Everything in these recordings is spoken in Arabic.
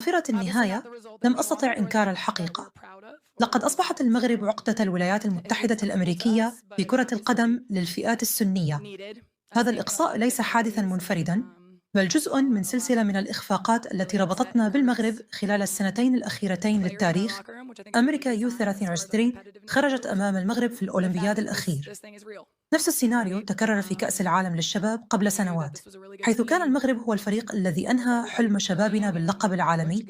ظاهرة النهاية لم أستطع إنكار الحقيقة. لقد أصبحت المغرب عقدة الولايات المتحدة الأمريكية في كرة القدم للفئات السنية. هذا الإقصاء ليس حادثاً منفرداً، بل جزء من سلسلة من الإخفاقات التي ربطتنا بالمغرب خلال السنتين الأخيرتين للتاريخ. أمريكا يو 23 خرجت أمام المغرب في الأولمبياد الأخير. نفس السيناريو تكرر في كأس العالم للشباب قبل سنوات، حيث كان المغرب هو الفريق الذي أنهى حلم شبابنا باللقب العالمي.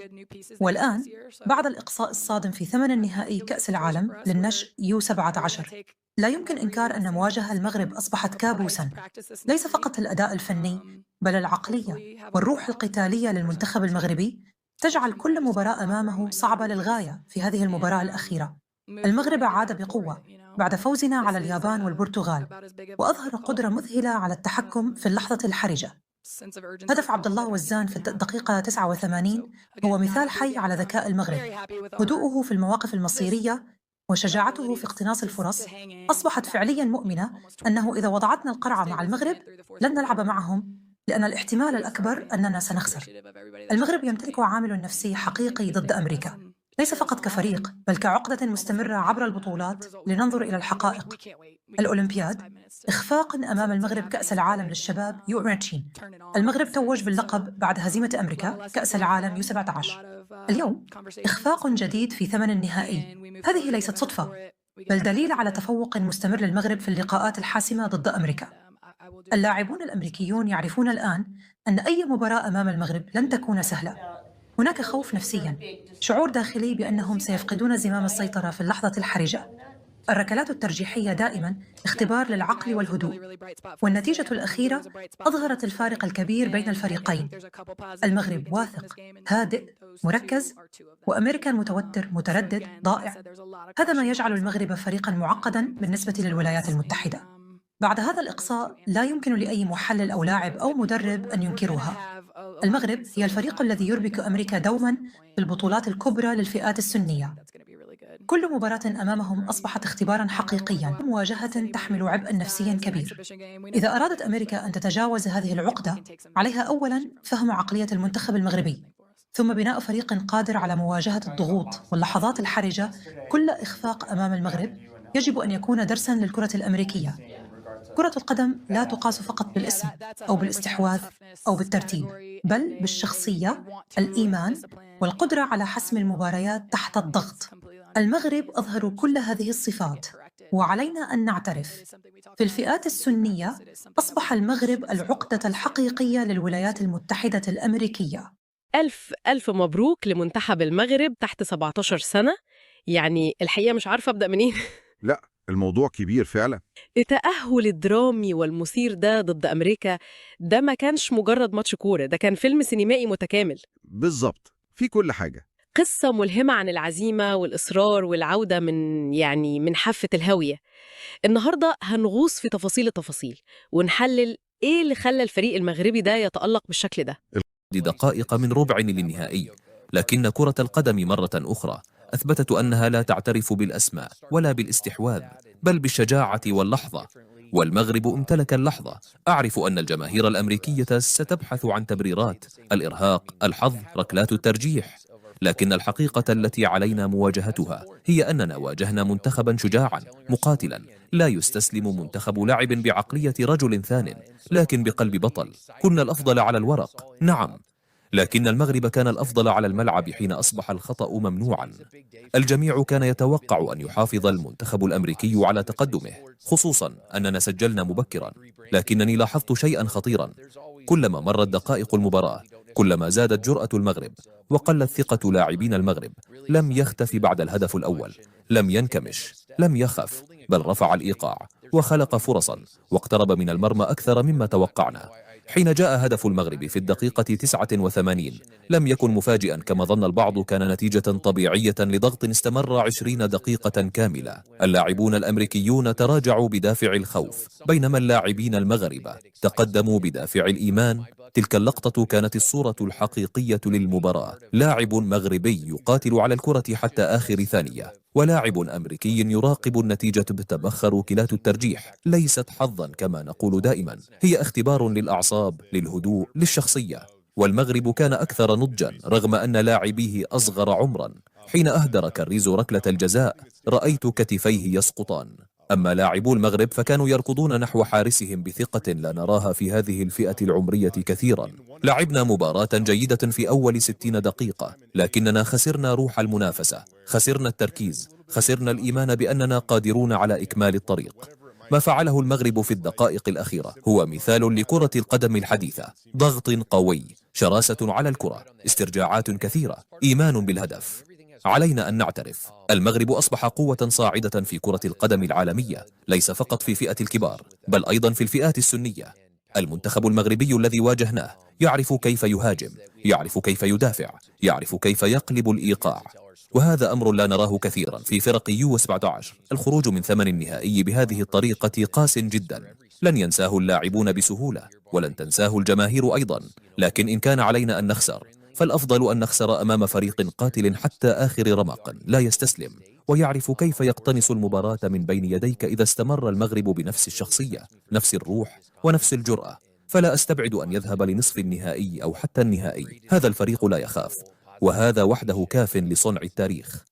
والآن بعد الإقصاء الصادم في ثمن النهائي كأس العالم للنشء يو 17، لا يمكن إنكار أن مواجهة المغرب أصبحت كابوساً. ليس فقط الأداء الفني، بل العقلية والروح القتالية للمنتخب المغربي تجعل كل مباراة أمامه صعبة للغاية. في هذه المباراة الأخيرة المغرب عاد بقوة بعد فوزنا على اليابان والبرتغال، وأظهر قدرة مذهلة على التحكم في اللحظة الحرجة. هدف عبد الله وزان في الدقيقة 89 هو مثال حي على ذكاء المغرب. هدوءه في المواقف المصيرية وشجاعته في اقتناص الفرص أصبحت فعلياً مؤمنة أنه إذا وضعتنا القرعة مع المغرب لن نلعب معهم، لأن الاحتمال الأكبر أننا سنخسر. المغرب يمتلك عامل نفسي حقيقي ضد أمريكا، ليس فقط كفريق بل كعقدة مستمرة عبر البطولات. لننظر إلى الحقائق: الأولمبياد، إخفاق أمام المغرب كأس العالم للشباب يو 20، المغرب توج باللقب بعد هزيمة أمريكا كأس العالم يو 17. اليوم إخفاق جديد في ثمن النهائي. هذه ليست صدفة، بل دليل على تفوق مستمر للمغرب في اللقاءات الحاسمة ضد أمريكا. اللاعبون الأمريكيون يعرفون الآن أن أي مباراة أمام المغرب لن تكون سهلة. هناك خوف نفسياً، شعور داخلي بأنهم سيفقدون زمام السيطرة في اللحظة الحرجة. الركلات الترجيحية دائماً اختبار للعقل والهدوء، والنتيجة الأخيرة أظهرت الفارق الكبير بين الفريقين. المغرب واثق، هادئ، مركز، وأمريكا متوتر، متردد، ضائع. هذا ما يجعل المغرب فريقاً معقداً بالنسبة للولايات المتحدة. بعد هذا الإقصاء لا يمكن لأي محلل أو لاعب أو مدرب أن ينكرها. المغرب هي الفريق الذي يربك أمريكا دوماً في البطولات الكبرى للفئات السنية. كل مباراة أمامهم أصبحت اختباراً حقيقياً، مواجهة تحمل عبئاً نفسياً كبير. إذا أرادت أمريكا أن تتجاوز هذه العقدة، عليها أولاً فهم عقلية المنتخب المغربي، ثم بناء فريق قادر على مواجهة الضغوط واللحظات الحرجة. كل إخفاق أمام المغرب يجب أن يكون درساً للكرة الأمريكية. كرة القدم لا تقاس فقط بالاسم أو بالاستحواذ أو بالترتيب، بل بالشخصية، الإيمان، والقدرة على حسم المباريات تحت الضغط. المغرب أظهروا كل هذه الصفات، وعلينا أن نعترف: في الفئات السنية أصبح المغرب العقدة الحقيقية للولايات المتحدة الأمريكية. ألف ألف مبروك لمنتخب المغرب تحت 17 سنة. يعني الحقيقة مش عارفة أبدأ منين. لأ، الموضوع كبير فعلًا. التأهل الدرامي والمثير ده ضد أمريكا، ده ما كانش مجرد ماتش كورة، ده كان فيلم سينمائي متكامل. بالضبط، في كل حاجة. قصة ملهمة عن العزيمة والإصرار والعودة من حافة الهاوية. النهاردة هنغوص في تفاصيل التفاصيل ونحلل إيه اللي خلى الفريق المغربي ده يتألق بالشكل ده. دقائق من ربع للنهائي، لكن كرة القدم مرة أخرى أثبتت أنها لا تعترف بالأسماء ولا بالاستحواذ، بل بالشجاعة واللحظة. والمغرب امتلك اللحظة. أعرف أن الجماهير الأمريكية ستبحث عن تبريرات: الإرهاق، الحظ، ركلات الترجيح. لكن الحقيقة التي علينا مواجهتها هي أننا واجهنا منتخبا شجاعا مقاتلا. لا يستسلم منتخب لاعب بعقلية رجل ثان، لكن بقلب بطل. كنا الأفضل على الورق، نعم، لكن المغرب كان الأفضل على الملعب حين أصبح الخطأ ممنوعا. الجميع كان يتوقع أن يحافظ المنتخب الأمريكي على تقدمه، خصوصا أننا سجلنا مبكرا. لكنني لاحظت شيئا خطيرا: كلما مرت دقائق المباراة كلما زادت جرأة المغرب وقلت ثقة لاعبين المغرب. لم يختف بعد الهدف الأول، لم ينكمش، لم يخف، بل رفع الإيقاع وخلق فرصا واقترب من المرمى أكثر مما توقعنا. حين جاء هدف المغرب في الدقيقة 89 لم يكن مفاجئا كما ظن البعض، كان نتيجة طبيعية لضغط استمر 20 دقيقة كاملة. اللاعبون الأمريكيون تراجعوا بدافع الخوف، بينما اللاعبين المغاربة تقدموا بدافع الإيمان. تلك اللقطة كانت الصورة الحقيقية للمباراة: لاعب مغربي يقاتل على الكرة حتى آخر ثانية، ولاعب أمريكي يراقب النتيجة بتبخر ركلات الترجيح. ليست حظا كما نقول دائما، هي اختبار للأعصاب، للهدوء، للشخصية. والمغرب كان أكثر نضجا رغم أن لاعبيه أصغر عمرا. حين أهدر كاريزو ركلة الجزاء رأيت كتفيه يسقطان. أما لاعبو المغرب فكانوا يركضون نحو حارسهم بثقة لا نراها في هذه الفئة العمرية كثيرا. لعبنا مباراة جيدة في أول 60 دقيقة، لكننا خسرنا روح المنافسة، خسرنا التركيز، خسرنا الإيمان بأننا قادرون على إكمال الطريق. ما فعله المغرب في الدقائق الأخيرة هو مثال لكرة القدم الحديثة: ضغط قوي، شراسة على الكرة، استرجاعات كثيرة، إيمان بالهدف. علينا أن نعترف، المغرب أصبح قوة صاعدة في كرة القدم العالمية، ليس فقط في فئة الكبار بل أيضا في الفئات السنية. المنتخب المغربي الذي واجهناه يعرف كيف يهاجم، يعرف كيف يدافع، يعرف كيف يقلب الإيقاع، وهذا أمر لا نراه كثيرا في فرق U17. الخروج من ثمن النهائي بهذه الطريقة قاس جدا، لن ينساه اللاعبون بسهولة ولن تنساه الجماهير أيضا، لكن إن كان علينا أن نخسر فالأفضل أن نخسر أمام فريق قاتل حتى آخر رمق لا يستسلم ويعرف كيف يقتنص المباراة من بين يديك إذا استمر المغرب بنفس الشخصية، نفس الروح ونفس الجرأة. فلا أستبعد أن يذهب لنصف النهائي أو حتى النهائي. هذا الفريق لا يخاف، وهذا وحده كاف لصنع التاريخ.